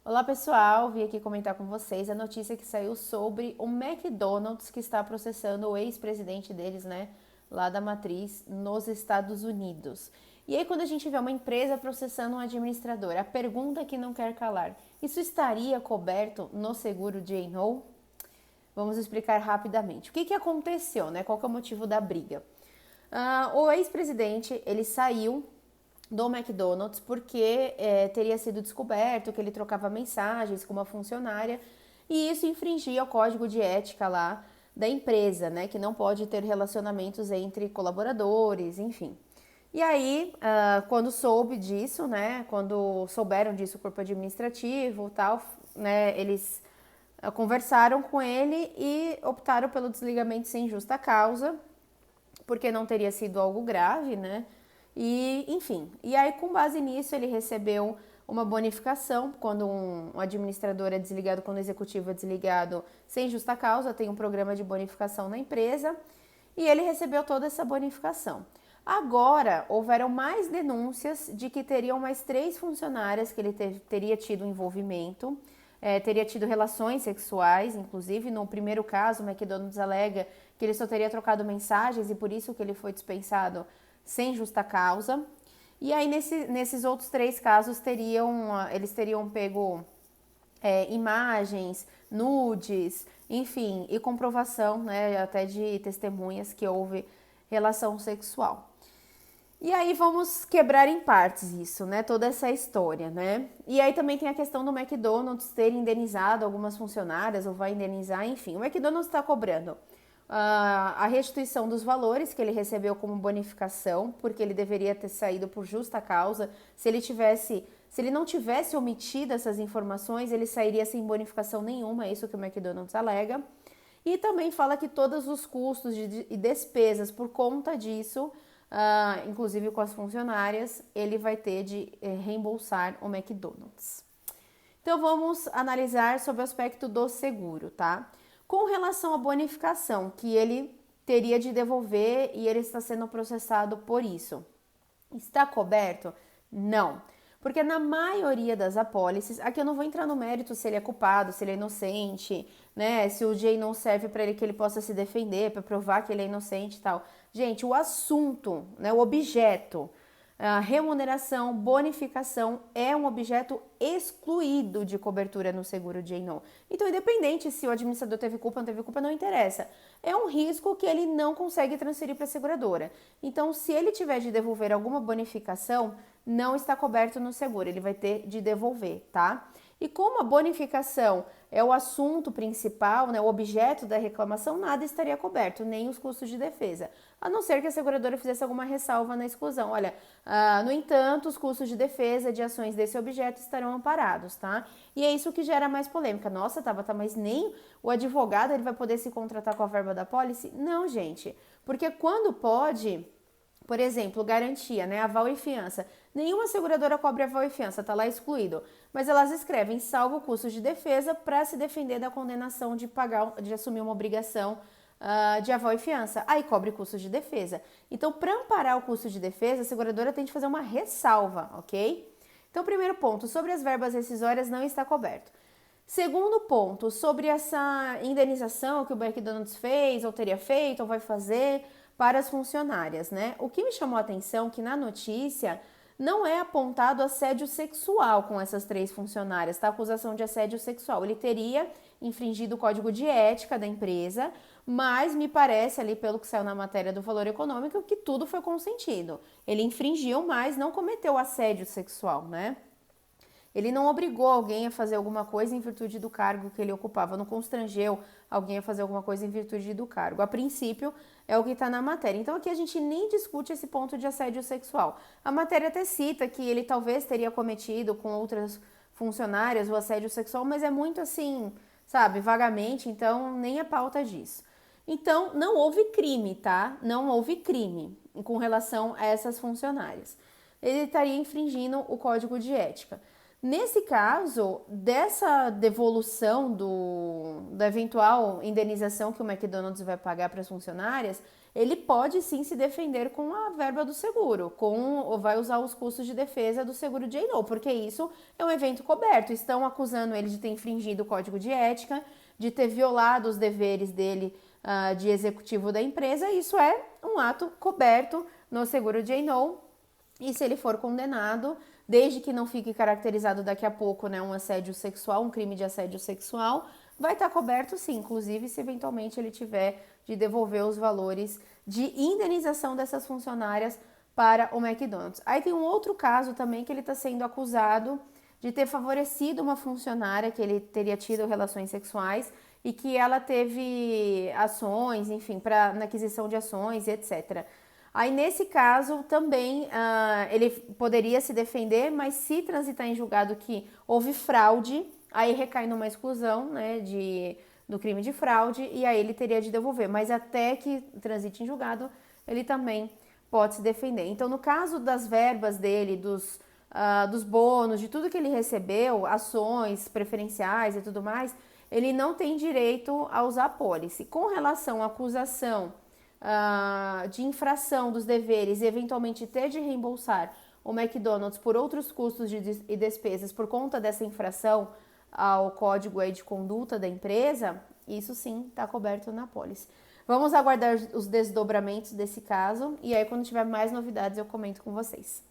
Olá pessoal, vim aqui comentar com vocês a notícia que saiu sobre o McDonald's que está processando o ex-presidente deles, né, lá da matriz nos Estados Unidos. E aí quando a gente vê uma empresa processando um administrador, a pergunta que não quer calar, isso estaria coberto no seguro J&O? Vamos explicar rapidamente. O que aconteceu, né? Qual que é o motivo da briga? O ex-presidente, ele saiu do McDonald's porque teria sido descoberto que ele trocava mensagens com uma funcionária e isso infringia o código de ética lá da empresa, né? Que não pode ter relacionamentos entre colaboradores, enfim. E aí, quando soube disso, né? Quando souberam disso, o corpo administrativo, tal, né? Eles conversaram com ele e optaram pelo desligamento sem justa causa, porque não teria sido algo grave, né? E, enfim, e aí com base nisso ele recebeu uma bonificação quando um administrador é desligado, quando o executivo é desligado sem justa causa, tem um programa de bonificação na empresa e ele recebeu toda essa bonificação. Agora, houveram mais denúncias de que teriam mais 3 funcionárias que ele teria tido envolvimento, teria tido relações sexuais, inclusive no primeiro caso, o McDonald's alega que ele só teria trocado mensagens e por isso que ele foi dispensado sem justa causa. E aí nesses outros 3 casos eles teriam pego imagens, nudes, enfim, e comprovação, né, até de testemunhas que houve relação sexual. E aí vamos quebrar em partes isso, né? Toda essa história, né? E aí também tem a questão do McDonald's ter indenizado algumas funcionárias ou vai indenizar, enfim. O McDonald's está cobrando a restituição dos valores que ele recebeu como bonificação, porque ele deveria ter saído por justa causa. Se ele não tivesse omitido essas informações, ele sairia sem bonificação nenhuma, é isso que o McDonald's alega. E também fala que todos os custos e despesas por conta disso, inclusive com as funcionárias, ele vai ter de reembolsar o McDonald's. Então vamos analisar sobre o aspecto do seguro, tá? Com relação à bonificação que ele teria de devolver e ele está sendo processado por isso. Está coberto? Não. Porque na maioria das apólices, aqui eu não vou entrar no mérito se ele é culpado, se ele é inocente, né? Se o Jay não serve para ele que ele possa se defender, para provar que ele é inocente e tal. Gente, o assunto, né, o objeto, a remuneração, bonificação é um objeto excluído de cobertura no seguro J&O. Então, independente se o administrador teve culpa ou não teve culpa, não interessa. É um risco que ele não consegue transferir para a seguradora. Então, se ele tiver de devolver alguma bonificação, não está coberto no seguro, ele vai ter de devolver, tá? E como a bonificação é o assunto principal, né, o objeto da reclamação, nada estaria coberto, nem os custos de defesa. A não ser que a seguradora fizesse alguma ressalva na exclusão. Olha, no entanto, os custos de defesa de ações desse objeto estarão amparados, tá? E é isso que gera mais polêmica. Nossa, Tabata, mas nem o advogado ele vai poder se contratar com a verba da pólice? Não, gente. Porque quando pode, por exemplo, garantia, né, aval e fiança. Nenhuma seguradora cobre aval e fiança, tá lá excluído. Mas elas escrevem salvo custos de defesa para se defender da condenação de pagar, de assumir uma obrigação de aval e fiança. Aí cobre custos de defesa. Então, para amparar o custo de defesa, a seguradora tem de fazer uma ressalva, ok? Então, primeiro ponto, sobre as verbas rescisórias não está coberto. Segundo ponto, sobre essa indenização que o McDonald's fez, ou teria feito, ou vai fazer para as funcionárias, né? O que me chamou a atenção é que na notícia não é apontado assédio sexual com essas 3 funcionárias, tá? Acusação de assédio sexual. Ele teria infringido o código de ética da empresa, mas me parece ali, pelo que saiu na matéria do Valor Econômico, que tudo foi consentido. Ele infringiu, mas não cometeu assédio sexual, né? Ele não obrigou alguém a fazer alguma coisa em virtude do cargo que ele ocupava, não constrangeu alguém a fazer alguma coisa em virtude do cargo. A princípio, é o que está na matéria. Então, aqui a gente nem discute esse ponto de assédio sexual. A matéria até cita que ele talvez teria cometido com outras funcionárias o assédio sexual, mas é muito assim, sabe, vagamente, então nem a pauta disso. Então, não houve crime, tá? Não houve crime com relação a essas funcionárias. Ele estaria infringindo o código de ética. Nesse caso, dessa devolução da eventual indenização que o McDonald's vai pagar para as funcionárias, ele pode sim se defender com a verba do seguro, ou vai usar os custos de defesa do seguro J&O, porque isso é um evento coberto. Estão acusando ele de ter infringido o código de ética, de ter violado os deveres dele de executivo da empresa. Isso é um ato coberto no seguro J&O. E se ele for condenado, desde que não fique caracterizado daqui a pouco, né, um assédio sexual, um crime de assédio sexual, vai estar coberto sim, inclusive se eventualmente ele tiver de devolver os valores de indenização dessas funcionárias para o McDonald's. Aí tem um outro caso também que ele está sendo acusado de ter favorecido uma funcionária que ele teria tido relações sexuais e que ela teve ações, enfim, na aquisição de ações, etc. Aí, nesse caso, também ele poderia se defender, mas se transitar em julgado que houve fraude, aí recai numa exclusão, né, do crime de fraude, e aí ele teria de devolver. Mas até que transite em julgado, ele também pode se defender. Então, no caso das verbas dele, dos bônus, de tudo que ele recebeu, ações preferenciais e tudo mais, ele não tem direito a usar a apólice. Com relação à acusação de infração dos deveres e eventualmente ter de reembolsar o McDonald's por outros custos e despesas por conta dessa infração ao código aí de conduta da empresa, isso sim está coberto na apólice. Vamos aguardar os desdobramentos desse caso e aí quando tiver mais novidades eu comento com vocês.